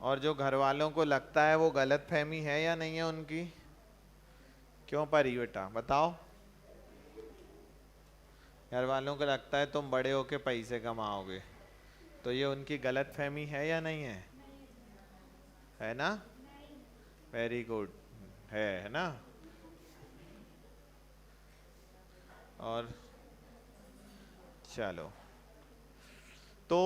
और जो घर वालों को लगता है वो गलत फहमी है या नहीं है उनकी? क्यों परी बेटा बताओ। घर वालों को लगता है तुम बड़े होके पैसे कमाओगे, तो ये उनकी गलत फहमी है या नहीं है? है ना? Very good. है ना? और चलो, तो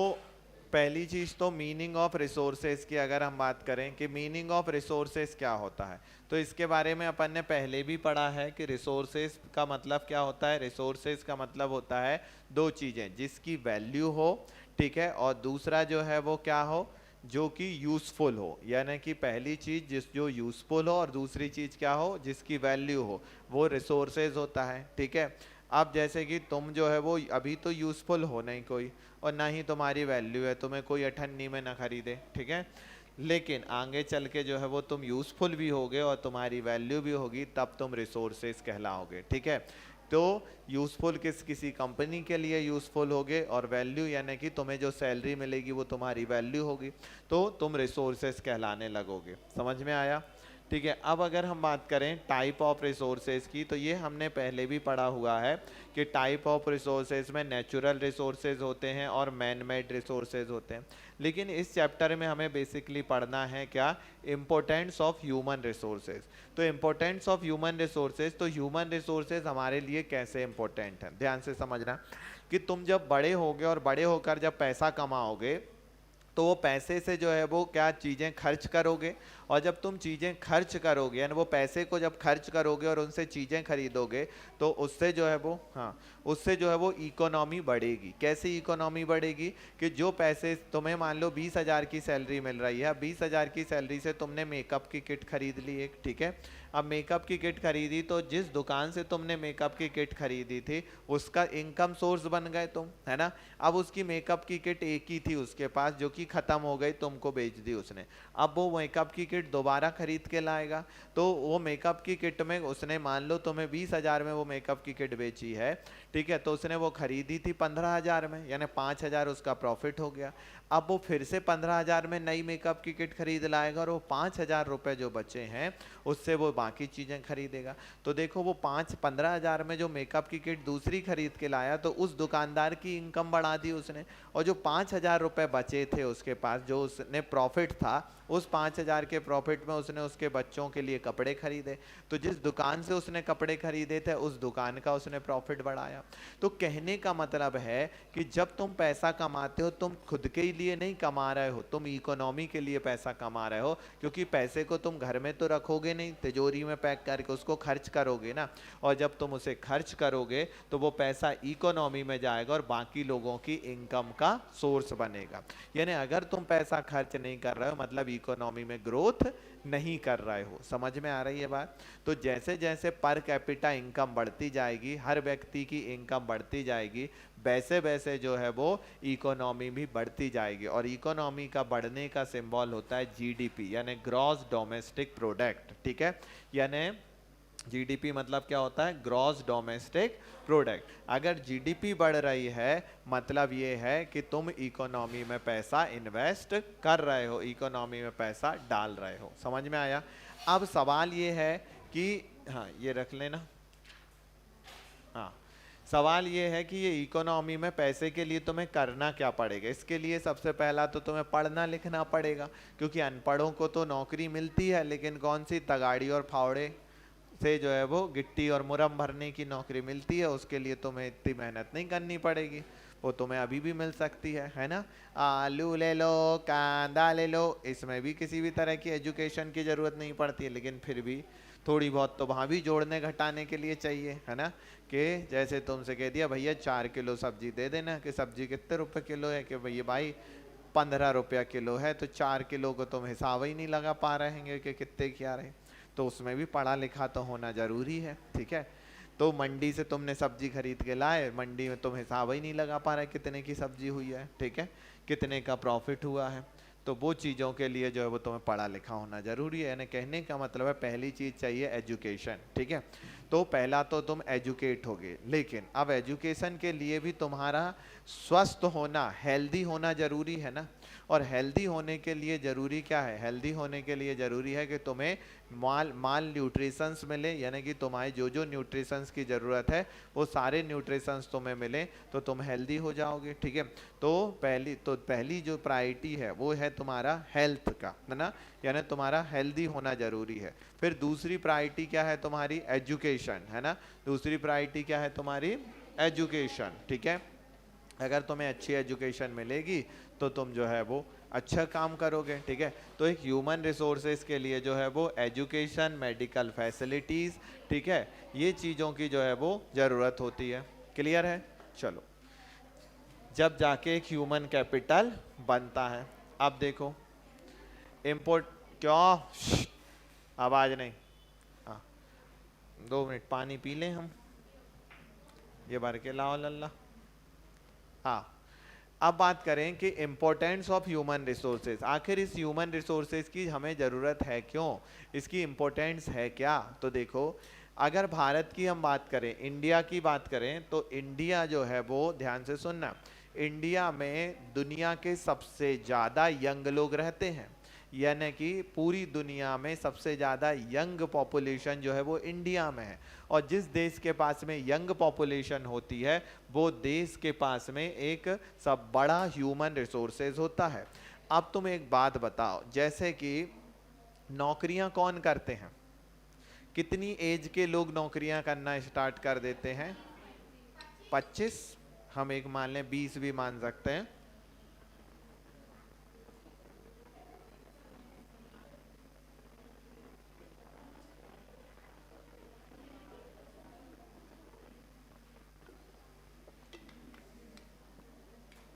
पहली चीज तो मीनिंग ऑफ रिसोर्सेज की अगर हम बात करें कि मीनिंग ऑफ रिसोर्सेज क्या होता है, तो इसके बारे में अपन ने पहले भी पढ़ा है कि रिसोर्सेज का मतलब क्या होता है। रिसोर्सेज का मतलब होता है दो चीजें, जिसकी वैल्यू हो, ठीक है, और दूसरा जो है वो क्या हो, जो कि यूजफुल हो। यानी कि पहली चीज जिस जो यूजफुल हो और दूसरी चीज क्या हो, जिसकी वैल्यू हो, वो रिसोर्सेज होता है, ठीक है। अब जैसे कि तुम जो है वो अभी तो यूजफुल हो नहीं कोई, और ना ही तुम्हारी वैल्यू है, तुम्हें कोई अठन्नी में ना खरीदे, ठीक है। लेकिन आगे चल के जो है वो तुम यूजफुल भी होगे और तुम्हारी वैल्यू भी होगी, तब तुम रिसोर्सेज कहलाओगे, ठीक है। तो यूजफुल किसी कंपनी के लिए यूजफुल होगे, और वैल्यू यानी कि तुम्हें जो सैलरी मिलेगी वो तुम्हारी वैल्यू होगी, तो तुम रिसोर्सेज कहलाने लगोगे। समझ में आया? ठीक है। अब अगर हम बात करें टाइप ऑफ रिसोर्सेज की, तो ये हमने पहले भी पढ़ा हुआ है कि टाइप ऑफ रिसोर्सेज में नेचुरल रिसोर्सेज होते हैं और मैन मेड रिसोर्सेज होते हैं। लेकिन इस चैप्टर में हमें बेसिकली पढ़ना है क्या, इम्पोर्टेंस ऑफ ह्यूमन रिसोर्सेज। तो इम्पोर्टेंस ऑफ ह्यूमन रिसोर्सेज, तो ह्यूमन रिसोर्सेज हमारे लिए कैसे इंपॉर्टेंट है, ध्यान से समझना कि तुम जब बड़े होगे और बड़े होकर जब पैसा कमाओगे, तो वो पैसे से जो है वो क्या चीज़ें खर्च करोगे, और जब तुम चीज़ें खर्च करोगे यानी वो पैसे को जब खर्च करोगे और उनसे चीज़ें खरीदोगे, तो उससे जो है वो, हाँ, उससे जो है वो इकोनॉमी बढ़ेगी। कैसी इकोनॉमी बढ़ेगी कि जो पैसे तुम्हें मान लो 20,000 की सैलरी मिल रही है, 20,000 की सैलरी से तुमने मेकअप की किट खरीद ली एक, ठीक है। अब मेकअप की किट खरीदी, तो जिस दुकान से तुमने मेकअप की किट खरीदी थी उसका इनकम सोर्स बन गए तुम, है ना। अब उसकी मेकअप की किट एक ही थी उसके पास, जो कि खत्म हो गई, तुमको बेच दी उसने। अब वो मेकअप की किट दोबारा खरीद के लाएगा, तो वो मेकअप की किट में उसने मान लो तुम्हें 20,000 में वो मेकअप की किट बेची है, ठीक है, तो उसने वो खरीदी थी 15,000 में, यानी 5,000 उसका प्रॉफिट हो गया। अब वो फिर से 15,000 में नई मेकअप की किट खरीद लाएगा, और वो 5,000 रुपए जो बचे हैं उससे वो बाकी चीजें खरीदेगा। तो देखो वो 15,000 में जो मेकअप की किट दूसरी खरीद के लाया, तो उस दुकानदार की इनकम बढ़ा दी उसने, और जो 5,000 रुपए बचे थे उसके पास, जो उसने प्रॉफिट था, उस 5,000 के प्रॉफिट में उसने उसके बच्चों के लिए कपड़े खरीदे। तो जिस दुकान से उसने कपड़े खरीदे थे उस दुकान का उसने प्रॉफिट बढ़ाया। तो कहने का मतलब है कि जब तुम पैसा कमाते हो, तुम खुद के लिए नहीं कमा रहे हो, तुम इकोनॉमी के लिए पैसा कमा रहे हो, क्योंकि पैसे को तुम घर में तो रखोगे नहीं, तिजोरी में पैक करके उसको खर्च करोगे ना, और जब तुम उसे खर्च करोगे तो वो पैसा इकोनॉमी में जाएगा और बाकी लोगों की इनकम का सोर्स बनेगा। यानी अगर तुम पैसा खर्च नहीं कर रहे हो, मतलब इकोनॉमी में ग्रोथ नहीं कर रहे हो। समझ में आ रही है बात? तो जैसे जैसे पर कैपिटा इनकम बढ़ती जाएगी, हर व्यक्ति की इनकम बढ़ती जाएगी, वैसे वैसे जो है वो इकोनॉमी भी बढ़ती जाएगी। और इकोनॉमी का बढ़ने का सिंबल होता है जीडीपी, यानी ग्रॉस डोमेस्टिक प्रोडक्ट, ठीक है। यानी जीडीपी मतलब क्या होता है, ग्रॉस डोमेस्टिक प्रोडक्ट। अगर जीडीपी बढ़ रही है, मतलब ये है कि तुम इकोनॉमी में पैसा इन्वेस्ट कर रहे हो, इकोनॉमी में पैसा डाल रहे हो। समझ में आया? अब सवाल ये है कि, हाँ ये रख लेना, हाँ, सवाल ये है कि ये इकोनॉमी में पैसे के लिए तुम्हें करना क्या पड़ेगा। इसके लिए सबसे पहला तो तुम्हें पढ़ना लिखना पड़ेगा, क्योंकि अनपढ़ों को तो नौकरी मिलती है, लेकिन कौन सी, तगाड़ी और फावड़े से जो है वो गिट्टी और मुरम भरने की नौकरी मिलती है। उसके लिए तुम्हें इतनी मेहनत नहीं करनी पड़ेगी, वो तुम्हें अभी भी मिल सकती है ना। आलू ले लो, कांदा ले लो, इसमें भी किसी भी तरह की एजुकेशन की ज़रूरत नहीं पड़ती है, लेकिन फिर भी थोड़ी बहुत तो वहाँ भी जोड़ने घटाने के लिए चाहिए, है ना। कि जैसे तुमसे कह दिया भैया 4 किलो सब्जी दे देना, कि सब्जी कितने रुपए किलो है, कि भैया भाई 15 रुपया किलो है, तो 4 किलो को तुम हिसाब ही नहीं लगा पा रहे हैं कि कितने क्या रहे। तो उसमें भी पढ़ा लिखा तो होना जरूरी है, ठीक है। तो मंडी से तुमने सब्जी खरीद के लाए, मंडी में तुम हिसाब ही नहीं लगा पा रहे कितने की सब्जी हुई है, ठीक है, कितने का प्रॉफिट हुआ है। तो वो चीज़ों के लिए जो है वो तुम्हें पढ़ा लिखा होना जरूरी है। यानी कहने का मतलब है पहली चीज़ चाहिए एजुकेशन, ठीक है। तो पहला तो तुम एजुकेट होगे, लेकिन अब एजुकेशन के लिए भी तुम्हारा स्वस्थ होना, हेल्दी होना जरूरी है ना। और हेल्दी होने के लिए जरूरी क्या है? हेल्दी होने के लिए जरूरी है कि तुम्हें माल न्यूट्रिशंस मिले, यानी कि तुम्हारे जो जो न्यूट्रिशंस की ज़रूरत है वो सारे न्यूट्रिशंस तुम्हें मिले, तो तुम हेल्दी हो जाओगे। ठीक है, तो पहली जो प्रायोरिटी है वो है तुम्हारा हेल्थ का, है ना, यानी तुम्हारा हेल्दी होना जरूरी है। फिर दूसरी प्रायोरिटी क्या है? तुम्हारी एजुकेशन, है ना। दूसरी प्रायोरिटी क्या है तुम्हारी? एजुकेशन। ठीक है, अगर तुम्हें अच्छी एजुकेशन मिलेगी तो तुम जो है वो अच्छा काम करोगे। ठीक है, तो एक ह्यूमन रिसोर्सेज के लिए जो है वो एजुकेशन, मेडिकल फैसिलिटीज़, ठीक है, ये चीज़ों की जो है वो ज़रूरत होती है। क्लियर है? चलो, जब जाके एक ह्यूमन कैपिटल बनता है। अब देखो इम्पोर्ट, क्यों आवाज़ नहीं, हाँ 2 मिनट पानी पी लें हम, ये भर के लाओ लल्ला। हाँ, अब बात करें कि इम्पोर्टेंस ऑफ ह्यूमन रिसोर्सेज। आखिर इस ह्यूमन रिसोर्सेज की हमें ज़रूरत है क्यों, इसकी इम्पोर्टेंस है क्या? तो देखो, अगर भारत की हम बात करें, इंडिया की बात करें, तो इंडिया जो है वो, ध्यान से सुनना, इंडिया में दुनिया के सबसे ज़्यादा यंग लोग रहते हैं, यानी कि पूरी दुनिया में सबसे ज़्यादा यंग पॉपुलेशन जो है वो इंडिया में है। और जिस देश के पास में यंग पॉपुलेशन होती है वो देश के पास में एक सब बड़ा ह्यूमन रिसोर्सेज होता है। अब तुम एक बात बताओ, जैसे कि नौकरियां कौन करते हैं? कितनी एज के लोग नौकरियां करना स्टार्ट कर देते हैं? 25, हम एक मान लें 20 भी मान सकते हैं।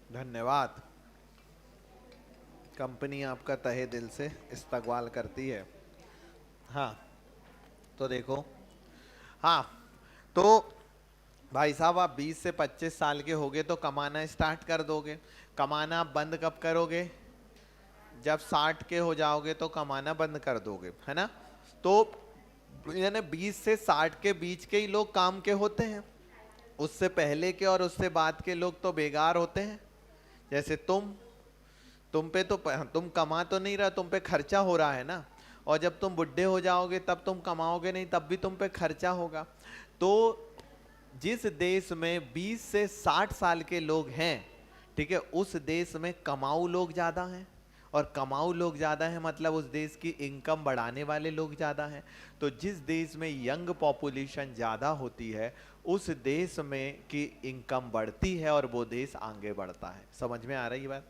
धन्यवाद, कंपनी आपका तहे दिल से इस्तकबाल करती है। हाँ, तो देखो, हाँ, तो भाई साहब आप 20 से 25 साल के होगे तो कमाना स्टार्ट कर दोगे। कमाना आप बंद कब करोगे? जब 60 के हो जाओगे तो कमाना बंद कर दोगे, है ना। तो यानी 20 से 60 के बीच के ही लोग काम के होते हैं, उससे पहले के और उससे बाद के लोग तो बेकार होते हैं। जैसे तुम पे तो तुम कमा तो नहीं रहा, तुम पे खर्चा हो रहा है ना। और जब तुम बुढ़े हो जाओगे तब तुम कमाओगे नहीं, तब भी तुम पे खर्चा होगा। तो जिस देश में 20 से 60 साल के लोग हैं, ठीक है, उस देश में कमाऊ लोग ज़्यादा हैं। और कमाऊ लोग ज़्यादा हैं मतलब उस देश की इनकम बढ़ाने वाले लोग ज़्यादा हैं। तो जिस देश में यंग पॉपुलेशन ज़्यादा होती है उस देश में की इनकम बढ़ती है और वो देश आगे बढ़ता है। समझ में आ रही है बात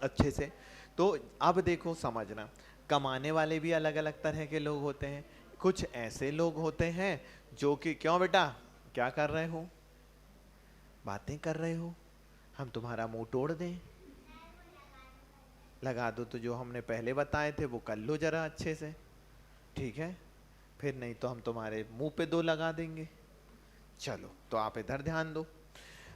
अच्छे से? तो अब देखो समझना, कमाने वाले भी अलग अलग तरह के लोग होते हैं। कुछ ऐसे लोग होते हैं जो कि, क्यों बेटा क्या कर रहे हो, बातें कर रहे हो, हम तुम्हारा मुंह तोड़ दें? लगा दो तो जो हमने पहले बताए थे वो कर लो जरा अच्छे से, ठीक है, फिर नहीं तो हम तुम्हारे मुंह पे 2 लगा देंगे। चलो, तो आप इधर ध्यान दो।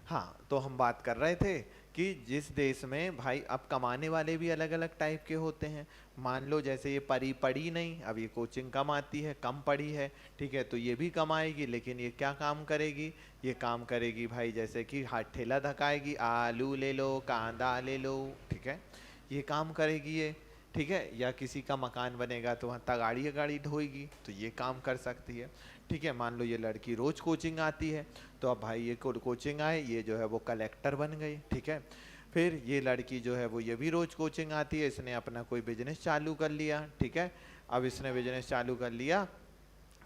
हाँ, तो हम बात कर रहे थे कि जिस देश में भाई अब कमाने वाले भी अलग अलग टाइप के होते हैं। मान लो जैसे ये पढ़ी नहीं, अब ये कोचिंग कम आती है, कम पढ़ी है, ठीक है, तो ये भी कमाएगी, लेकिन ये क्या काम करेगी? ये काम करेगी भाई जैसे कि हाथ ठेला धकाएगी, आलू ले लो, कांदा ले लो, ठीक है, ये काम करेगी ये, ठीक है। या किसी का मकान बनेगा तो वहाँ तगाड़ी गाड़ी ढोएगी, तो ये काम कर सकती है, ठीक है। मान लो ये लड़की रोज कोचिंग आती है, तो अब भाई ये कोचिंग आए, ये जो है वो कलेक्टर बन गई, ठीक है। फिर ये लड़की जो है वो ये भी रोज कोचिंग आती है, इसने अपना कोई बिजनेस चालू कर लिया, ठीक है। अब इसने बिजनेस चालू कर लिया,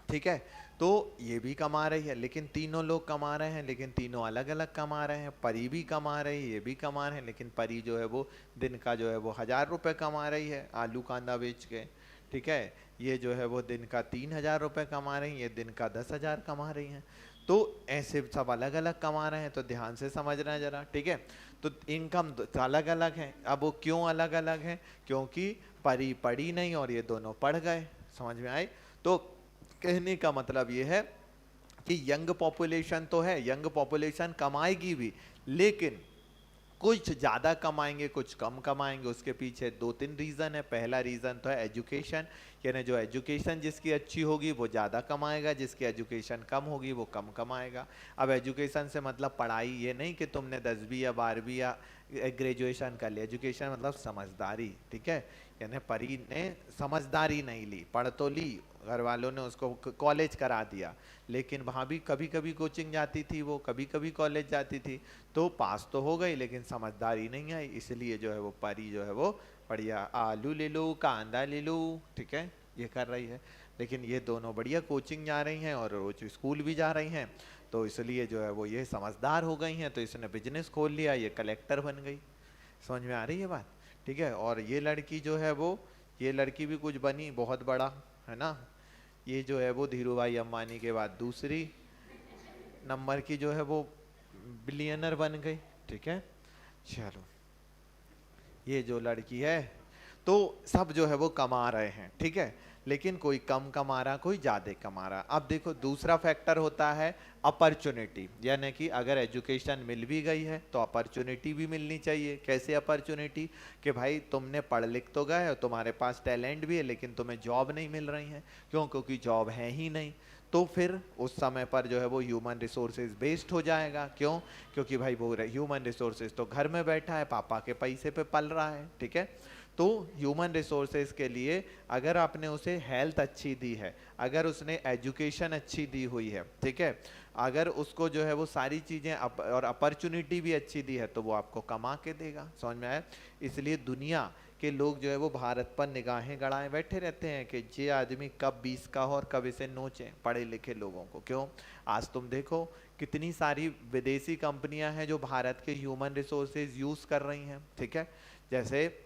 ठीक है, तो ये भी कमा रही है, लेकिन तीनों लोग कमा रहे हैं, लेकिन तीनों अलग अलग कमा रहे हैं। परी भी कमा रही है, ये भी कमा रहे हैं, लेकिन परी जो है वो दिन का जो है वो 1000 रुपये कमा रही है आलू कांदा बेच के, ठीक है। ये जो है वो दिन का 3000 रुपये कमा रही है, ये दिन का 10,000 कमा रही हैं। तो ऐसे सब अलग अलग कमा रहे हैं, तो ध्यान से समझना है जरा, ठीक है। तो इनकम अलग अलग है। अब वो क्यों अलग अलग है? क्योंकि परी पढ़ी नहीं और ये दोनों पढ़ गए। समझ में आई? तो कहने का मतलब ये है कि यंग पॉपुलेशन तो है, यंग पॉपुलेशन कमाएगी भी, लेकिन कुछ ज़्यादा कमाएंगे, कुछ कम कमाएंगे। उसके पीछे 2-3 रीज़न है। पहला रीज़न तो है एजुकेशन, यानी जो एजुकेशन जिसकी अच्छी होगी वो ज़्यादा कमाएगा, जिसकी एजुकेशन कम होगी वो कम कमाएगा। अब एजुकेशन से मतलब पढ़ाई ये नहीं कि तुमने 10वीं या 12वीं या ग्रेजुएशन कर लिया, एजुकेशन मतलब समझदारी, ठीक है। यानी परी ने समझदारी नहीं ली, पढ़ तो ली, घर वालों ने उसको कॉलेज करा दिया, लेकिन वहाँ भी कभी कभी कोचिंग जाती थी, वो कभी कभी कॉलेज जाती थी, तो पास तो हो गई लेकिन समझदारी नहीं आई, इसलिए जो है वो परी जो है वो बढ़िया आलू ले लो, कांदा ले लो, ठीक है, ये कर रही है। लेकिन ये दोनों बढ़िया कोचिंग जा रही हैं और रोज स्कूल भी जा रही हैं, तो इसलिए जो है वो ये समझदार हो गई हैं, तो इसने बिजनेस खोल लिया, ये कलेक्टर बन गई। समझ में आ रही है बात, ठीक है। और ये लड़की जो है वो, ये लड़की भी कुछ बनी बहुत बड़ा, है ना। ये जो है वो धीरू भाई अंबानी के बाद दूसरी नंबर की जो है वो बिलियनर बन गई, ठीक है। चलो, ये जो लड़की है, तो सब जो है वो कमा रहे हैं, ठीक है, लेकिन कोई कम कमा रहा, कोई ज्यादा कमा रहा। अब देखो दूसरा फैक्टर होता है अपॉर्चुनिटी, यानी कि अगर एजुकेशन मिल भी गई है तो अपॉर्चुनिटी भी मिलनी चाहिए। कैसे अपॉर्चुनिटी, कि भाई तुमने पढ़ लिख तो गए और तुम्हारे पास टैलेंट भी है, लेकिन तुम्हें जॉब नहीं मिल रही है, क्यों, क्योंकि जॉब है ही नहीं। तो फिर उस समय पर जो है वो ह्यूमन रिसोर्सेज वेस्ट हो जाएगा, क्यों, क्योंकि भाई वो ह्यूमन रिसोर्सेज तो घर में बैठा है, पापा के पैसे पे पल रहा है, ठीक है। तो ह्यूमन रिसोर्सेज के लिए अगर आपने उसे हेल्थ अच्छी दी है, अगर उसने एजुकेशन अच्छी दी हुई है, ठीक है, अगर उसको जो है वो सारी चीज़ें और अपॉर्चुनिटी भी अच्छी दी है, तो वो आपको कमा के देगा। समझ में आया। इसलिए दुनिया के लोग जो है वो भारत पर निगाहें गड़ाए बैठे रहते हैं कि ये आदमी कब 20 का हो और कब इसे नोचे, पढ़े लिखे लोगों को। क्यों, आज तुम देखो कितनी सारी विदेशी कंपनियां हैं जो भारत के ह्यूमन रिसोर्सेज यूज़ कर रही हैं, ठीक है। जैसे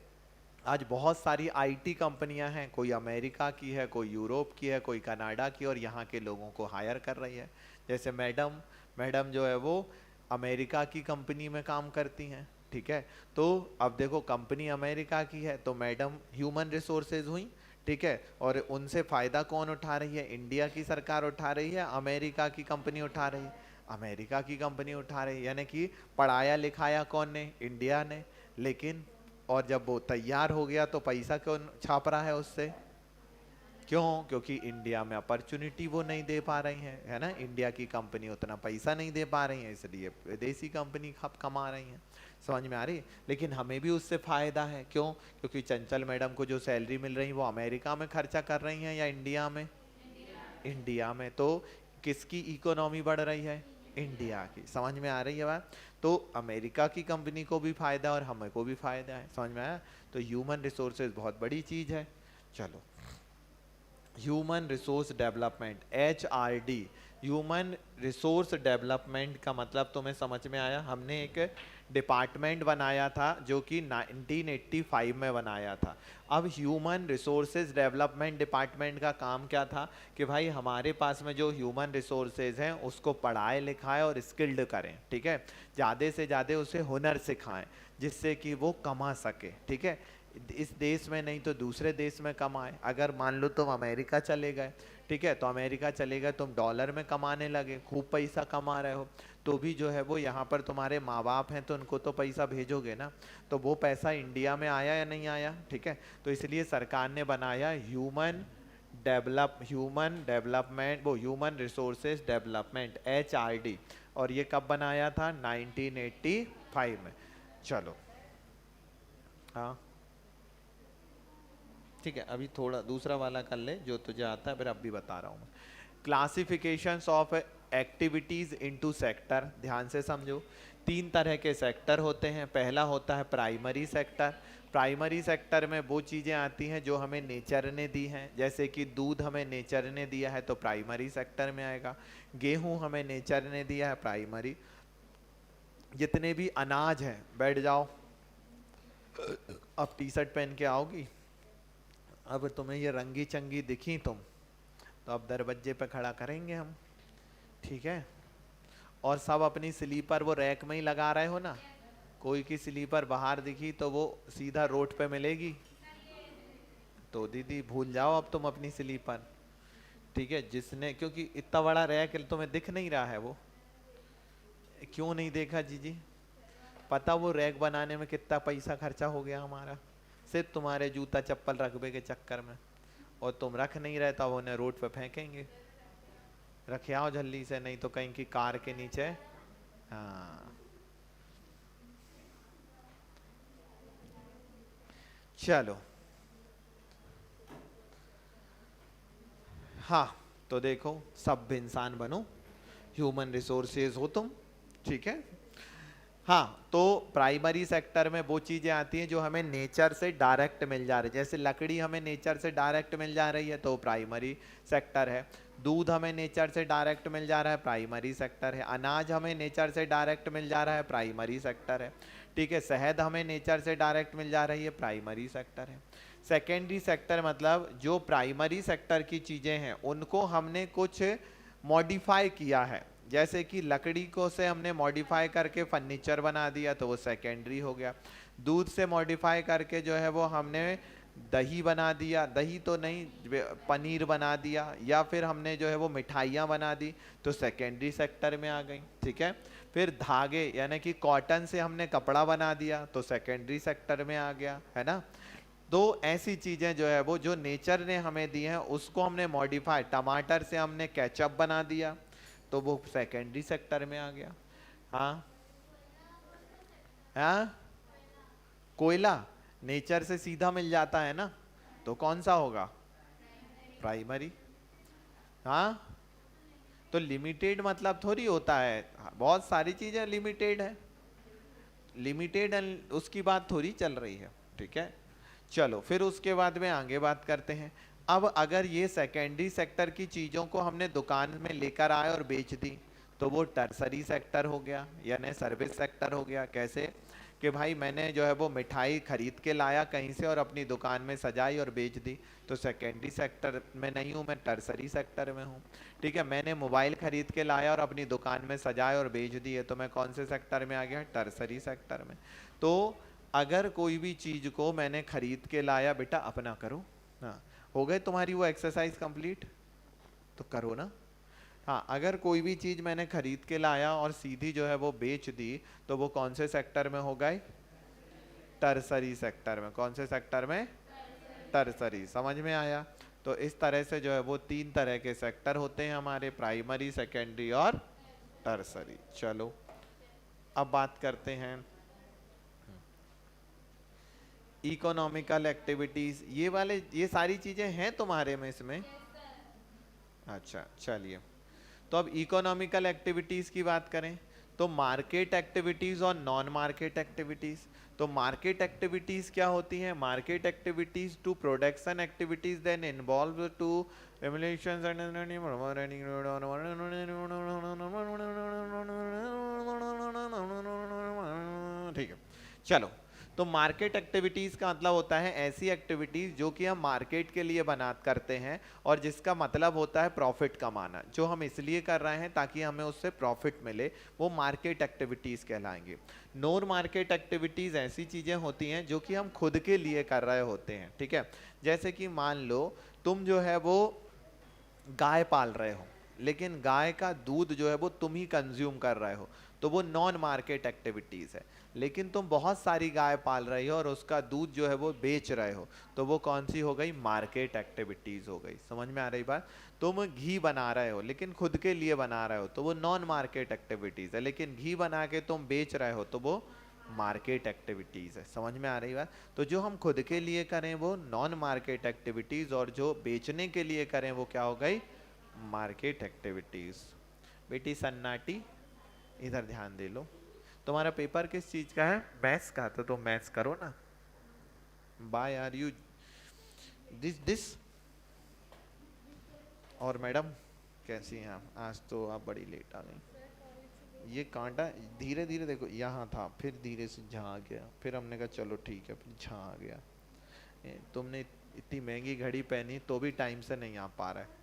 आज बहुत सारी आईटी कंपनियां हैं, कोई अमेरिका की है, कोई यूरोप की है, कोई कनाडा की, और यहाँ के लोगों को हायर कर रही है। जैसे मैडम मैडम जो है वो अमेरिका की कंपनी में काम करती हैं, ठीक है। तो अब देखो कंपनी अमेरिका की है तो मैडम ह्यूमन रिसोर्सेज हुई, ठीक है, और उनसे फ़ायदा कौन उठा रही है, इंडिया की सरकार उठा रही है, अमेरिका की कंपनी उठा रही है, अमेरिका की कंपनी उठा रही है। यानी कि पढ़ाया लिखाया कौन ने, इंडिया ने, लेकिन और जब वो तैयार हो गया तो पैसा कौन छाप रहा है उससे, क्यों, क्योंकि इंडिया में अपॉर्चुनिटी वो नहीं दे पा रही है ना, इंडिया की कंपनी उतना पैसा नहीं दे पा रही है, इसलिए विदेशी कंपनी कमा रही है। समझ में आ रही। लेकिन हमें भी उससे फायदा है, क्यों, क्योंकि चंचल मैडम को जो सैलरी मिल रही है वो अमेरिका में खर्चा कर रही हैं या इंडिया में, इंडिया में। तो किसकी इकोनॉमी बढ़ रही है, इंडिया की। समझ में आ रही है बात। तो अमेरिका की कंपनी को भी फायदा और हमें को भी फायदा है। समझ में आया। तो ह्यूमन रिसोर्सेज बहुत बड़ी चीज है। चलो, human resource development, HRD, human resource development का मतलब तुम्हें समझ में आया। हमने एक डिपार्टमेंट बनाया था जो कि 1985 में बनाया था। अब ह्यूमन रिसोर्सेज डेवलपमेंट डिपार्टमेंट का काम क्या था कि भाई हमारे पास में जो ह्यूमन रिसोर्सेज हैं उसको पढ़ाए लिखाए और स्किल्ड करें, ठीक है, ज़्यादा से ज़्यादा उसे हुनर सिखाएं जिससे कि वो कमा सके, ठीक है, इस देश में नहीं तो दूसरे देश में कमाए। अगर मान लो तुम अमेरिका चले गए, ठीक है, तो अमेरिका चले गए, तुम डॉलर में कमाने लगे, खूब पैसा कमा रहे हो, तो भी जो है वो यहाँ पर तुम्हारे माँ बाप हैं तो उनको तो पैसा भेजोगे ना, तो वो पैसा इंडिया में आया या नहीं आया, ठीक है। तो इसलिए सरकार ने बनाया ह्यूमन डेवलपमेंट, वो ह्यूमन रिसोर्सेज डेवलपमेंट, HRD, और ये कब बनाया था, 1985 में। चलो, हाँ ठीक है, अभी थोड़ा दूसरा वाला कर ले जो तुझे आता है, फिर अब भी बता रहा हूँ मैं। Classifications of activities into sector, ध्यान से समझो। 3 तरह के सेक्टर होते हैं। पहला होता है प्राइमरी सेक्टर। प्राइमरी सेक्टर में वो चीज़ें आती हैं जो हमें नेचर ने दी हैं, जैसे कि दूध हमें नेचर ने दिया है तो प्राइमरी सेक्टर में आएगा। गेहूँ हमें नेचर ने दिया है, प्राइमरी। जितने भी अनाज हैं, बैठ जाओ, अब टी शर्ट पहन के आओगी, अब तुम्हें ये रंगी चंगी दिखी तुम, तो अब दरवाजे पे खड़ा करेंगे हम, ठीक है। और सब अपनी स्लीपर वो रैक में ही लगा रहे हो ना, कोई की स्लीपर बाहर दिखी तो वो सीधा रोड पे मिलेगी, तो दीदी भूल जाओ अब तुम अपनी स्लीपर, ठीक है। जिसने, क्योंकि इतना बड़ा रैक तुम्हें दिख नहीं रहा है, वो क्यों नहीं देखा जीजी, पता वो रैक बनाने में कितना पैसा खर्चा हो गया हमारा, सिर्फ तुम्हारे जूता चप्पल रखबे के चक्कर में। और तुम रख नहीं रहे तब उन्हें रोड पे फेंकेंगे। रखे आओ जल्दी से, नहीं तो कहीं की कार के नीचे। हाँ चलो। हाँ तो देखो, सब इंसान बनो, ह्यूमन रिसोर्सेज हो तुम, ठीक है। हाँ तो प्राइमरी सेक्टर में वो चीजें आती हैं जो हमें नेचर से डायरेक्ट मिल जा रही है, जैसे लकड़ी हमें नेचर से डायरेक्ट मिल जा रही है तो प्राइमरी सेक्टर है। दूध हमें नेचर से डायरेक्ट मिल जा रहा है, प्राइमरी सेक्टर है। अनाज हमें नेचर से डायरेक्ट मिल जा रहा है, प्राइमरी सेक्टर है। ठीक है, शहद हमें नेचर से डायरेक्ट मिल जा रही है, प्राइमरी सेक्टर है। सेकेंडरी सेक्टर मतलब जो प्राइमरी सेक्टर की चीजें हैं उनको हमने कुछ मॉडिफाई किया है, जैसे कि लकड़ी को से हमने मॉडिफाई करके फर्नीचर बना दिया तो वो सेकेंडरी हो गया। दूध से मॉडिफाई करके जो है वो हमने दही बना दिया, दही तो नहीं, पनीर बना दिया, या फिर हमने जो है वो मिठाइयाँ बना दी तो सेकेंडरी सेक्टर में आ गई। ठीक है, फिर धागे यानी कि कॉटन से हमने कपड़ा बना दिया तो सेकेंडरी सेक्टर में आ गया, है ना। तो ऐसी चीजें जो है वो जो नेचर ने हमें दी हैं उसको हमने मॉडिफाई, टमाटर से हमने केचप बना दिया तो वो सेकेंडरी सेक्टर में आ गया। हाँ हाँ, कोयला नेचर से सीधा मिल जाता है ना, तो कौन सा होगा, प्राइमरी। हाँ तो लिमिटेड मतलब थोड़ी होता है, बहुत सारी चीजें लिमिटेड है, लिमिटेड उसकी बात थोड़ी चल रही है। ठीक है, चलो फिर उसके बाद में आगे बात करते हैं। अब अगर ये सेकेंडरी सेक्टर की चीजों को हमने दुकान में लेकर आए और बेच दी तो वो टर्सरी सेक्टर हो गया, यानी सर्विस सेक्टर हो गया। कैसे कि भाई मैंने जो है वो मिठाई खरीद के लाया कहीं से और अपनी दुकान में सजाई और बेच दी तो सेकेंडरी सेक्टर में नहीं हूँ, मैं टर्सरी सेक्टर में हूँ। ठीक है, मैंने मोबाइल खरीद के लाया और अपनी दुकान में सजाए और बेच दिए तो मैं कौन से सेक्टर में आ गया, टर्सरी सेक्टर में। तो अगर कोई भी चीज को मैंने खरीद के लाया, बेटा अपना करो, हाँ हो गए तुम्हारी वो एक्सरसाइज कंप्लीट, तो करो ना। हाँ, अगर कोई भी चीज मैंने खरीद के लाया और सीधी जो है वो बेच दी तो वो कौन से सेक्टर में हो गई, टर्सरी सेक्टर में। कौन से सेक्टर में, टर्सरी। समझ में आया। तो इस तरह से जो है वो तीन तरह के सेक्टर होते हैं हमारे, प्राइमरी, सेकेंडरी और टर्सरी। चलो अब बात करते हैं इकोनॉमिकल एक्टिविटीज। ये वाले ये सारी चीजें हैं तुम्हारे में इसमें, अच्छा चलिए। तो अब इकोनॉमिकल एक्टिविटीज की बात करें तो मार्केट एक्टिविटीज और नॉन मार्केट एक्टिविटीज। तो मार्केट एक्टिविटीज क्या होती हैं, market activities to production activities then involve to remunerations and ठीक है। चलो, तो मार्केट एक्टिविटीज का मतलब होता है ऐसी एक्टिविटीज जो कि हम मार्केट के लिए बना करते हैं और जिसका मतलब होता है प्रॉफिट कमाना, जो हम इसलिए कर रहे हैं ताकि हमें उससे प्रॉफिट मिले, वो मार्केट एक्टिविटीज कहलाएंगे। नॉन मार्केट एक्टिविटीज ऐसी चीजें होती हैं जो कि हम खुद के लिए कर रहे होते हैं। ठीक है, जैसे कि मान लो तुम जो है वो गाय पाल रहे हो, लेकिन गाय का दूध जो है वो तुम ही कंज्यूम कर रहे हो तो वो नॉन मार्केट एक्टिविटीज है। लेकिन तुम बहुत सारी गाय पाल रही हो और उसका दूध जो है वो बेच रहे हो तो वो कौन सी हो गई, मार्केट एक्टिविटीज हो गई। समझ में आ रही बात। तुम घी बना रहे हो लेकिन खुद के लिए बना रहे हो तो वो नॉन मार्केट एक्टिविटीज है, लेकिन घी बना के तुम बेच रहे हो तो वो मार्केट एक्टिविटीज है। समझ में आ रही बात। तो जो हम खुद के लिए करें वो नॉन मार्केट एक्टिविटीज और जो बेचने के लिए करें वो क्या हो गई, मार्केट एक्टिविटीज। बेटी सन्नाटी इधर ध्यान दे लो। तुम्हारा पेपर किस चीज का है, मैथ्स का, तो तुम मैथ्स करो ना। बाय आर यू दिस और मैडम कैसी हैं आप, आज तो आप बड़ी लेट आ गई। ये कांटा धीरे धीरे देखो, यहाँ था फिर धीरे से जहाँ आ गया, फिर हमने कहा चलो ठीक है, फिर जहाँ आ गया। तुमने इतनी महंगी घड़ी पहनी तो भी टाइम से नहीं आ पा रहा है।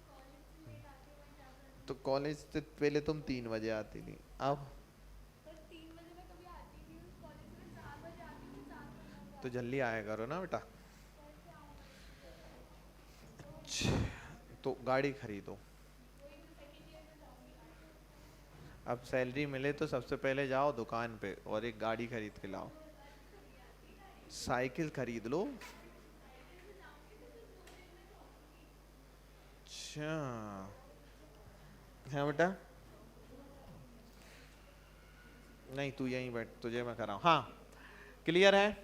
तो कॉलेज से पहले तुम 3 बजे आती थी, अब तो जल्दी आया करो ना बेटा। तो गाड़ी खरीदो, अब सैलरी मिले तो सबसे पहले जाओ दुकान पे और एक गाड़ी खरीद के लाओ। साइकिल खरीद लो। अच्छा, हाँ बेटा, नहीं तू यहीं बैठ, तुझे मैं कराऊं। हाँ, क्लियर है।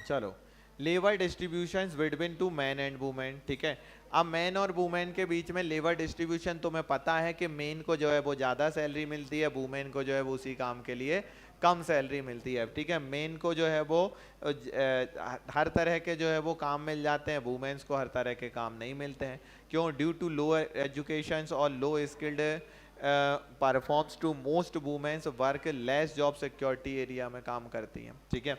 चलो, labour distribution between two man and women, ठीक है। अब मैन और वुमेन के बीच में लेबर डिस्ट्रीब्यूशन तुम्हें पता है कि मेन को जो है वो ज़्यादा सैलरी मिलती है, वुमेन को जो है वो उसी काम के लिए कम सैलरी मिलती है, ठीक है। मेन को जो है वो हर तरह के जो है वो काम मिल जाते हैं, वुमेन्स को हर तरह के काम नहीं मिलते हैं। क्यों? ड्यू टू लो एजुकेशन और low skilled performs to most womens work less job security area में काम करती हैं, ठीक है।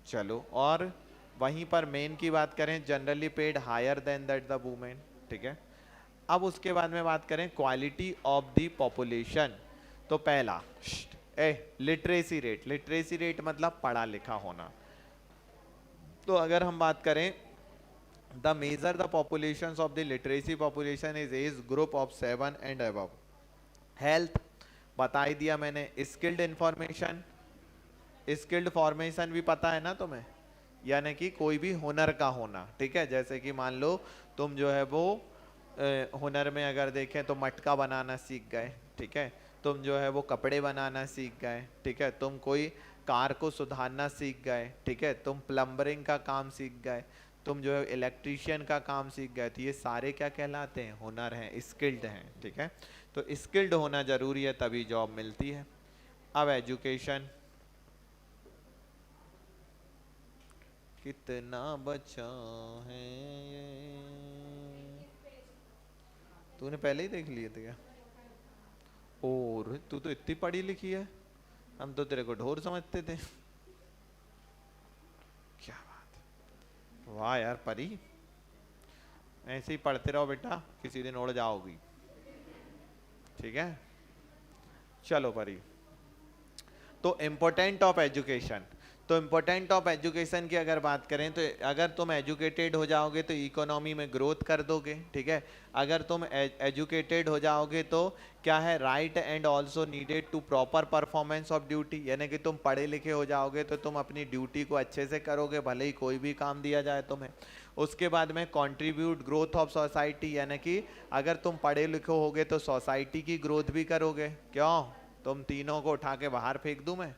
चलो, और वहीं पर मेन की बात करें, generally paid higher than that the women, ठीक है। अब उसके बाद में बात करें क्वालिटी ऑफ द पॉपुलेशन, तो पहला लिटरेसी रेट। लिटरेसी रेट मतलब पढ़ा लिखा होना। तो अगर हम बात करें the measure the population of the literacy population is age group of 7 and above. Health बता ही दिया मैंने। स्किल्ड इंफॉर्मेशन, स्किल्ड फॉर्मेशन भी पता है ना तुम्हें, यानी कि कोई भी हुनर का होना, ठीक है। जैसे कि मान लो तुम जो है वो हुनर में अगर देखें तो मटका बनाना सीख गए, ठीक है। तुम जो है वो कपड़े बनाना सीख गए, ठीक है। तुम कोई कार को सुधारना सीख गए, ठीक है। तुम प्लम्बरिंग का काम सीख गए, तुम जो है इलेक्ट्रीशियन का काम सीख गए, तो ये सारे क्या कहलाते हैं? हुनर हैं, स्किल्ड हैं, ठीक है। तो स्किल्ड होना जरूरी है, तभी जॉब मिलती है। अब एजुकेशन, कितना बचा है ये, तूने पहले ही देख लिए थे क्या? और तू तो इतनी पढ़ी लिखी है, हम तो तेरे को ढोर समझते थे। क्या बात है, वाह यार परी, ऐसे ही पढ़ते रहो बेटा, किसी दिन उड़ जाओगी, ठीक है। चलो परी, तो इम्पोर्टेंट ऑफ एजुकेशन, तो इम्पोर्टेंट ऑफ एजुकेशन की अगर बात करें तो अगर तुम एजुकेटेड हो जाओगे तो इकोनॉमी में ग्रोथ कर दोगे, ठीक है। अगर तुम एजुकेटेड हो जाओगे तो क्या है, right and also needed to proper performance of duty, यानी कि तुम पढ़े लिखे हो जाओगे तो तुम अपनी ड्यूटी को अच्छे से करोगे, भले ही कोई भी काम दिया जाए तुम्हें। उसके बाद में कंट्रीब्यूट ग्रोथ ऑफ सोसाइटी, यानी कि अगर तुम पढ़े लिखे होगे तो सोसाइटी की ग्रोथ भी करोगे। क्यों? तुम तीनों को उठा के बाहर फेंक दूं मैं,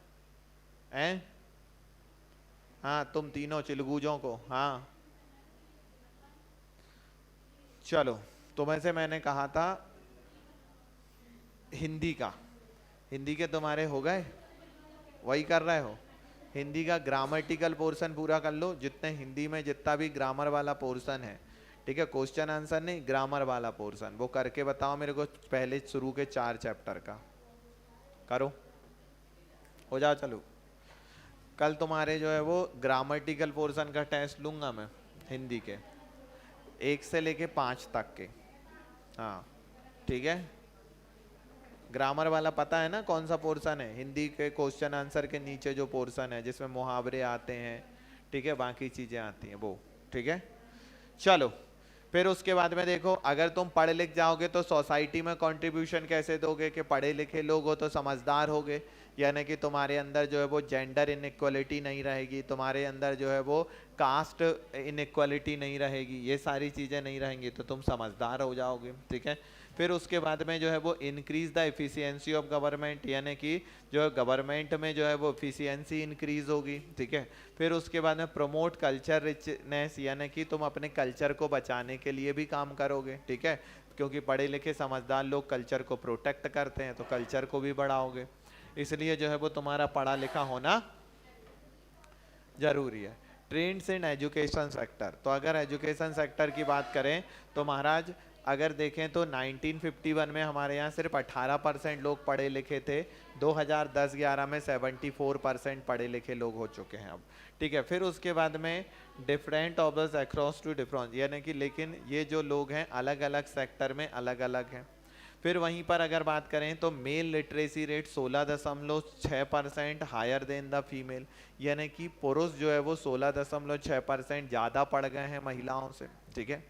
हैं? हाँ, तुम तीनों चिलगूजों को, हाँ। चलो, तुम्हें से मैंने कहा था हिंदी का, हिंदी के तुम्हारे हो गए, वही कर रहे हो। हिंदी का ग्रामेटिकल पोर्शन पूरा कर लो, जितने हिंदी में जितना भी ग्रामर वाला पोर्शन है, ठीक है। क्वेश्चन आंसर नहीं, ग्रामर वाला पोर्शन वो करके बताओ मेरे को, पहले शुरू के 4 चैप्टर का करो, हो जाओ। चलो, कल तुम्हारे जो है वो ग्रामेटिकल पोर्शन का टेस्ट लूंगा मैं, हिंदी के 1 से लेके 5 तक के, हाँ, ठीक है। ग्रामर वाला पता है ना कौन सा पोर्शन है? हिंदी के क्वेश्चन आंसर के नीचे जो पोर्शन है जिसमें मुहावरे आते हैं, ठीक है, बाकी चीजें आती हैं वो, ठीक है। चलो, फिर उसके बाद में देखो, अगर तुम पढ़ लिख जाओगे तो सोसाइटी में कंट्रीब्यूशन कैसे दोगे? कि पढ़े लिखे लोग हो तो समझदार होगे, यानी कि तुम्हारे अंदर जो है वो जेंडर इनइक्वालिटी नहीं रहेगी, तुम्हारे अंदर जो है वो कास्ट इनइक्वालिटी नहीं रहेगी, ये सारी चीज़ें नहीं रहेंगी, तो तुम समझदार हो जाओगे, ठीक है। फिर उसके बाद में जो है वो increase the efficiency of government, यानी कि जो है गवर्नमेंट में जो है वो एफिशिएंसी इंक्रीज होगी, ठीक है। फिर उसके बाद में प्रमोट कल्चर रिचनेस, यानी कि तुम अपने कल्चर को बचाने के लिए भी काम करोगे, ठीक है। क्योंकि पढ़े लिखे समझदार लोग कल्चर को प्रोटेक्ट करते हैं, तो कल्चर को भी बढ़ाओगे, इसलिए जो है वो तुम्हारा पढ़ा लिखा होना जरूरी है। ट्रेंड्स इन एजुकेशन सेक्टर, तो अगर एजुकेशन सेक्टर की बात करें तो महाराज अगर देखें तो 1951 में हमारे यहाँ सिर्फ 18% लोग पढ़े लिखे थे, 2010-11 में 74% पढ़े लिखे लोग हो चुके हैं अब, ठीक है। फिर उसके बाद में different jobs across to different, यानी कि लेकिन ये जो लोग हैं अलग अलग सेक्टर में अलग अलग हैं। फिर वहीं पर अगर बात करें तो male literacy rate 16.6% higher than the female, यानी कि पुरुष जो है वो 16.6% ज़्यादा पढ़ गए हैं महिलाओं से, ठीक है।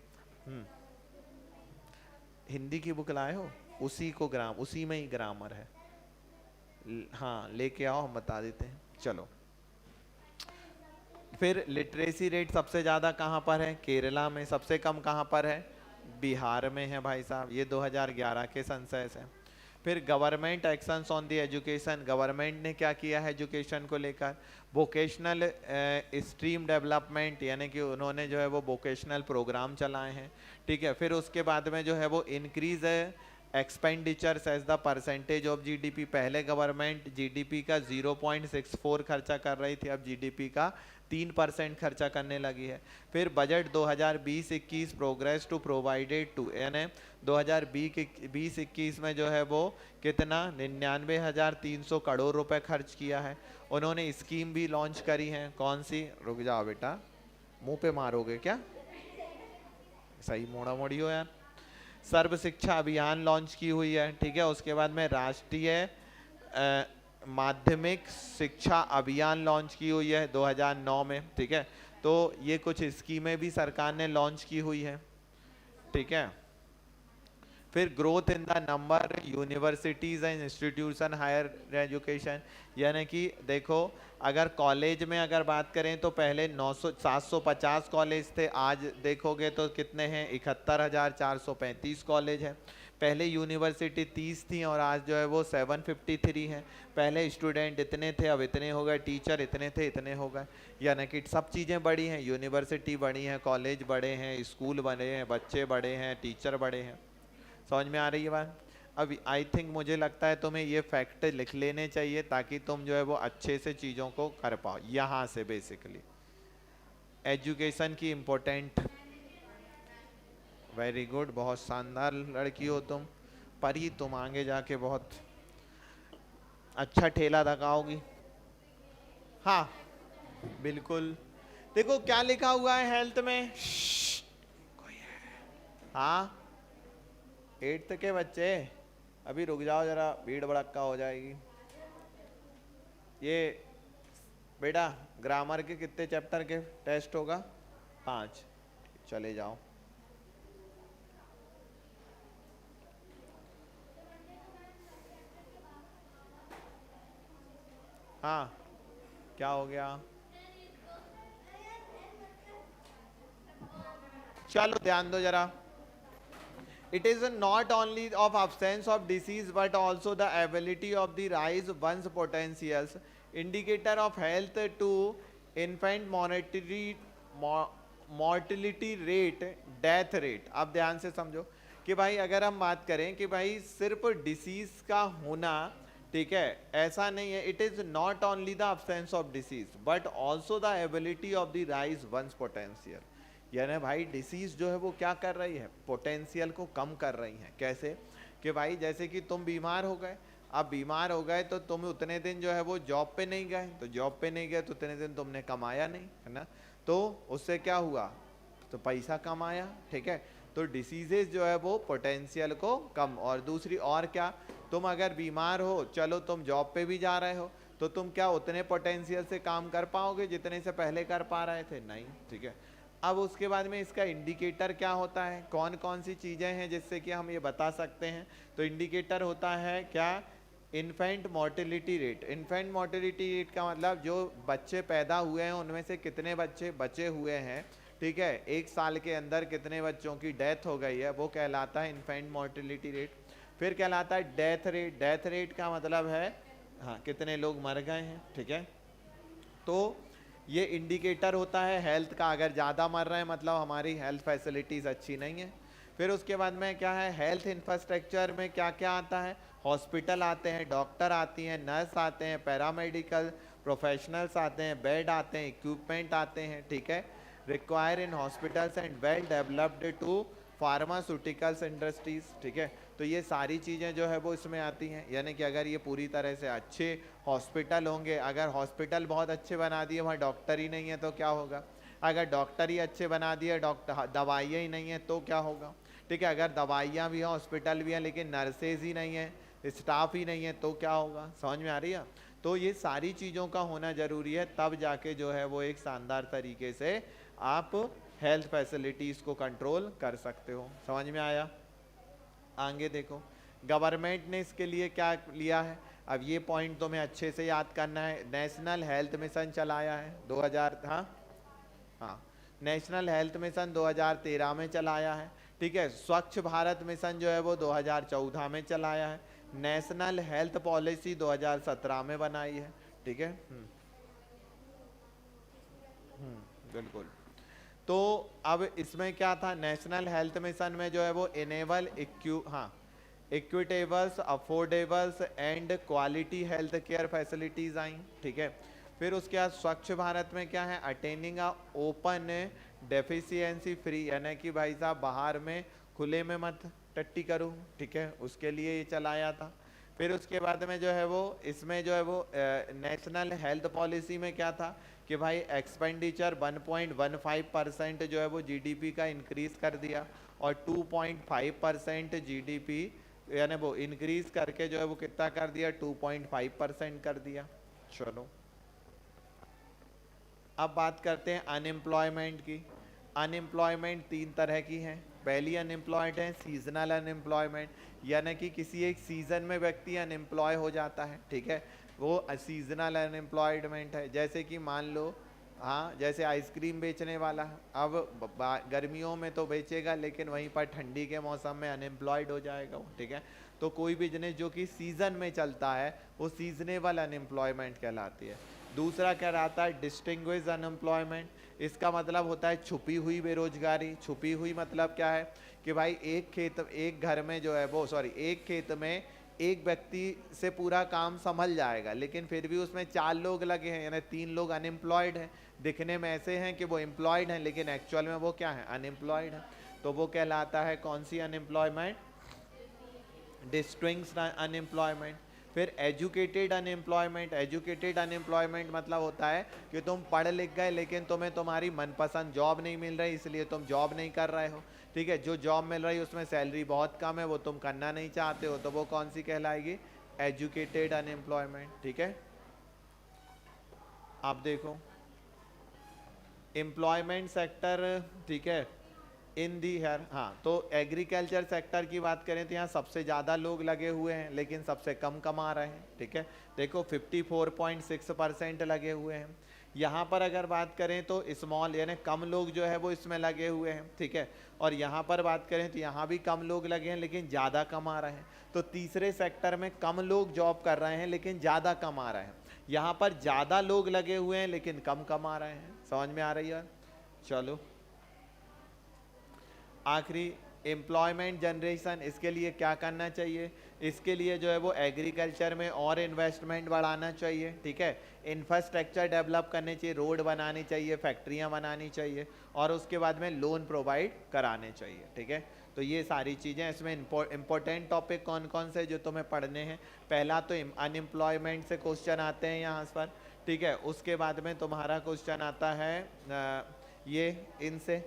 हिंदी की बुक लाए हो? उसी को उसी में ही ग्रामर है, हाँ लेके आओ, हम बता देते हैं। चलो, फिर लिटरेसी रेट सबसे ज़्यादा कहाँ पर है? केरला में। सबसे कम कहाँ पर है? बिहार में है भाई साहब, ये 2011 के सेंसस है। फिर government actions on the education, government ने क्या किया है एजुकेशन को लेकर, वोकेशनल स्ट्रीम डेवलपमेंट, यानी कि उन्होंने जो है वो वोकेशनल प्रोग्राम चलाए हैं, ठीक है। फिर उसके बाद में जो है वो increase expenditures as the percentage of GDP, पहले गवर्नमेंट जीडीपी का 0.64 खर्चा कर रही थी, अब जीडीपी का 3% खर्चा करने लगी है। फिर budget 2020-21 progress to provided to, यानी 2020-21 में जो है वो कितना 99,300 करोड़ रुपए खर्च किया है। उन्होंने स्कीम भी लॉन्च करी है, कौन सी, रुक जाओ बेटा, मुंह पे मारोगे क्या, सही मोड़ा मोड़ी हो यार। सर्व शिक्षा अभियान लॉन्च की हुई है, ठीक है। उसके बाद में राष्ट्रीय माध्यमिक शिक्षा अभियान लॉन्च की हुई है 2009 में, ठीक है। तो ये कुछ स्कीमें भी सरकार ने लॉन्च की हुई है, ठीक है। फिर growth in the number universities and institution higher education, यानी कि देखो अगर कॉलेज में अगर बात करें तो पहले 750 कॉलेज थे, आज देखोगे तो कितने हैं, 71,435 कॉलेज हैं। पहले यूनिवर्सिटी 30 थी और आज जो है वो 753 है। पहले स्टूडेंट इतने थे, अब इतने हो गए, टीचर इतने थे, इतने हो गए, यानी कि सब चीज़ें बड़ी हैं, यूनिवर्सिटी बड़ी हैं, कॉलेज बड़े हैं, स्कूल बड़े हैं, बच्चे बड़े हैं, टीचर बड़े हैं। समझ में आ रही है बात। अब आई थिंक मुझे लगता है तुम्हें ये फैक्ट लिख लेने चाहिए ताकि तुम जो है वो अच्छे से चीज़ों को कर पाओ। यहाँ से बेसिकली एजुकेशन की इम्पोर्टेंट, वेरी गुड, बहुत शानदार लड़की हो तुम, पर ही तुम आगे जाके बहुत अच्छा ठेला लगाओगी। हाँ बिल्कुल, देखो क्या लिखा हुआ है हेल्थ में, कोई है, हाँ 8th के बच्चे, अभी रुक जाओ जरा, भीड़ भड़क्का हो जाएगी। ये बेटा ग्रामर के कितने चैप्टर के टेस्ट होगा, 5, चले जाओ। हाँ क्या हो गया, चलो ध्यान दो जरा। It is not only of absence of disease but also the ability of the rise one's potentials, indicator of health to infant mortality rate, death rate। अब ध्यान से समझो कि भाई अगर हम बात करें कि भाई सिर्फ डिसीज का होना, ठीक है, ऐसा नहीं है। It is not only the absence of disease but also the ability of the rise one's potential, यानी भाई डिसीज जो है वो क्या कर रही है, पोटेंशियल को कम कर रही है। कैसे कि भाई जैसे कि तुम बीमार हो गए, अब बीमार हो गए तो तुम उतने दिन जो है वो जॉब पे नहीं गए, तो जॉब पे नहीं गए तो उतने दिन तुमने कमाया नहीं, है ना, तो उससे क्या हुआ, तो पैसा कम आया, ठीक है। तो डिसीजेज जो है वो पोटेंशियल को कम, और दूसरी और क्या, तुम अगर बीमार हो, चलो तुम जॉब पे भी जा रहे हो, तो तुम क्या उतने पोटेंशियल से काम कर पाओगे जितने से पहले कर पा रहे थे, नहीं, ठीक है। अब उसके बाद में इसका इंडिकेटर क्या होता है, कौन कौन सी चीज़ें हैं जिससे कि हम ये बता सकते हैं, तो इंडिकेटर होता है क्या, infant mortality rate. Infant mortality rate का मतलब जो बच्चे पैदा हुए हैं उनमें से कितने बच्चे बचे हुए हैं, ठीक है, 1 साल के अंदर कितने बच्चों की डेथ हो गई है, वो कहलाता है इन्फेंट मोर्टेलिटी रेट। फिर कहलाता है डेथ रेट। डेथ रेट का मतलब है हाँ कितने लोग मर गए हैं, ठीक है। तो ये इंडिकेटर होता है हेल्थ का, अगर ज़्यादा मर रहे हैं मतलब हमारी हेल्थ फैसिलिटीज़ अच्छी नहीं है। फिर उसके बाद में क्या है, हेल्थ इंफ्रास्ट्रक्चर में क्या क्या आता है, हॉस्पिटल आते हैं, डॉक्टर आती हैं, नर्स आते हैं, पैरामेडिकल प्रोफेशनल्स आते हैं, बेड आते हैं, इक्विपमेंट आते हैं, ठीक है, require in hospitals and well developed to pharmaceuticals industries, ठीक है। तो ये सारी चीज़ें जो है वो इसमें आती हैं, यानी कि अगर ये पूरी तरह से अच्छे हॉस्पिटल होंगे, अगर हॉस्पिटल बहुत अच्छे बना दिए, वहाँ डॉक्टर ही नहीं है तो क्या होगा, अगर डॉक्टर ही अच्छे बना दिए, डॉक्टर दवाइयाँ ही नहीं है तो क्या होगा, ठीक है, अगर दवाइयाँ भी हैं, हॉस्पिटल भी हैं, लेकिन नर्सेज ही नहीं है, स्टाफ ही नहीं है तो क्या होगा, समझ में आ रही है। तो ये सारी चीज़ों का होना ज़रूरी है, तब जाके जो है वो एक शानदार तरीके से आप हेल्थ फैसिलिटीज़ को कंट्रोल कर सकते हो। समझ में आया। आगे देखो गवर्नमेंट ने इसके लिए क्या लिया है, अब ये पॉइंट तुम्हें अच्छे से याद करना है। नेशनल हेल्थ मिशन चलाया है 2000, हाँ नेशनल हेल्थ मिशन 2013 में चलाया है, ठीक है। स्वच्छ भारत मिशन जो है वो 2014 में चलाया है। नेशनल हेल्थ पॉलिसी 2017 में बनाई है। ठीक है। बिल्कुल। तो अब इसमें क्या था, नेशनल हेल्थ मिशन में जो है वो enable equitables, affordables and quality health care facilities आई। ठीक है। फिर उसके बाद स्वच्छ भारत में क्या है, attaining a open deficiency free, यानी कि भाई साहब बाहर में खुले में मत टट्टी करो। ठीक है, उसके लिए ये चलाया था। फिर उसके बाद में जो है वो इसमें जो है वो नेशनल हेल्थ पॉलिसी में क्या था कि भाई एक्सपेंडिचर 1.15% जो है वो जीडीपी का इंक्रीज कर दिया, और 2.5% जीडीपी यानी वो इंक्रीज करके जो है वो कितना कर दिया, 2.5% कर दिया। चलो अब बात करते हैं अनएम्प्लॉयमेंट की। अनएम्प्लॉयमेंट 3 तरह की है। पहली अनएम्प्लॉयड है सीजनल अनएम्प्लॉयमेंट, यानी कि किसी एक सीजन में व्यक्ति अनएम्प्लॉय हो जाता है। ठीक है, वो सीजनल अनएम्प्लॉयमेंट है। जैसे कि मान लो, हाँ, जैसे आइसक्रीम बेचने वाला है, अब गर्मियों में तो बेचेगा लेकिन वहीं पर ठंडी के मौसम में अनएम्प्लॉयड हो जाएगा वो। ठीक है, तो कोई बिजनेस जो कि सीजन में चलता है वो सीजनेबल अनएम्प्लॉयमेंट कहलाती है। दूसरा कहलाता है डिस्टिंग्विश अनएम्प्लॉयमेंट। इसका मतलब होता है छुपी हुई बेरोजगारी। छुपी हुई मतलब क्या है कि भाई एक घर में जो है वो एक खेत में एक व्यक्ति से पूरा काम संभल जाएगा, लेकिन फिर भी उसमें 4 लोग लगे हैं, यानी 3 लोग अनएम्प्लॉयड हैं। दिखने में ऐसे हैं कि वो एम्प्लॉयड हैं, लेकिन एक्चुअल में वो क्या है, अनएम्प्लॉयड है। तो वो कहलाता है कौन सी अनएम्प्लॉयमेंट, डिस्टिंग्विश्ड अनएम्प्लॉयमेंट। फिर एजुकेटेड अनएम्प्लॉयमेंट। एजुकेटेड अनएम्प्लॉयमेंट मतलब होता है कि तुम पढ़ लिख गए लेकिन तुम्हें तुम्हारी मनपसंद जॉब नहीं मिल रही, इसलिए तुम जॉब नहीं कर रहे हो। ठीक है, जो जॉब मिल रही है उसमें सैलरी बहुत कम है, वो तुम करना नहीं चाहते हो, तो वो कौन सी कहलाएगी, एजुकेटेड अनएम्प्लॉयमेंट। ठीक है, आप देखो एम्प्लॉयमेंट सेक्टर। ठीक है, इन दी है, हाँ, तो एग्रीकल्चर सेक्टर की बात करें तो यहाँ सबसे ज़्यादा लोग लगे हुए हैं लेकिन सबसे कम कमा रहे हैं। ठीक है, देखो 54.6% लगे हुए हैं। यहाँ पर अगर बात करें तो स्मॉल यानी कम लोग जो है वो इसमें लगे हुए हैं। ठीक है, और यहाँ पर बात करें तो यहाँ भी कम लोग लगे हैं लेकिन ज़्यादा कमा रहे हैं। तो तीसरे सेक्टर में कम लोग जॉब कर रहे हैं लेकिन ज़्यादा कमा रहे हैं। यहाँ पर ज़्यादा लोग लगे हुए हैं लेकिन कम कमा रहे हैं। समझ में आ रही है? चलो आखिरी, एम्प्लॉयमेंट जनरेशन, इसके लिए क्या करना चाहिए, इसके लिए जो है वो एग्रीकल्चर में और इन्वेस्टमेंट बढ़ाना चाहिए। ठीक है, इंफ्रास्ट्रक्चर डेवलप करने चाहिए, रोड बनानी चाहिए, फैक्ट्रियां बनानी चाहिए, और उसके बाद में लोन प्रोवाइड कराने चाहिए। ठीक है, तो ये सारी चीज़ें इसमें इंपॉर्टेंट टॉपिक कौन कौन से जो तुम्हें पढ़ने हैं। पहला तो अनएम्प्लॉयमेंट से क्वेश्चन आते हैं यहाँ पर। ठीक है, उसके बाद में तुम्हारा क्वेश्चन आता है ये इनसे।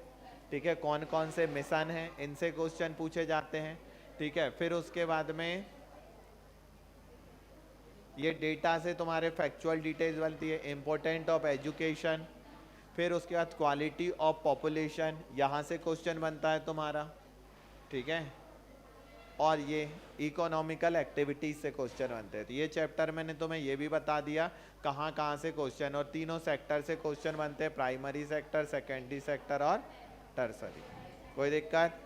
ठीक है, कौन कौन से मिशन हैं, इनसे क्वेश्चन पूछे जाते हैं। ठीक है, फिर उसके बाद में ये डेटा से तुम्हारे फैक्चुअल डिटेल्स बनती है, इम्पोर्टेंट ऑफ एजुकेशन। फिर उसके बाद क्वालिटी ऑफ पॉपुलेशन, यहाँ से क्वेश्चन बनता है तुम्हारा। ठीक है, और ये इकोनॉमिकल एक्टिविटीज से क्वेश्चन बनते हैं। तो ये चैप्टर मैंने तुम्हें ये भी बता दिया कहाँ कहाँ से क्वेश्चन, और तीनों सेक्टर से क्वेश्चन बनते हैं, प्राइमरी सेक्टर, सेकेंडरी सेक्टर और टर्सरी। कोई दिक्कत?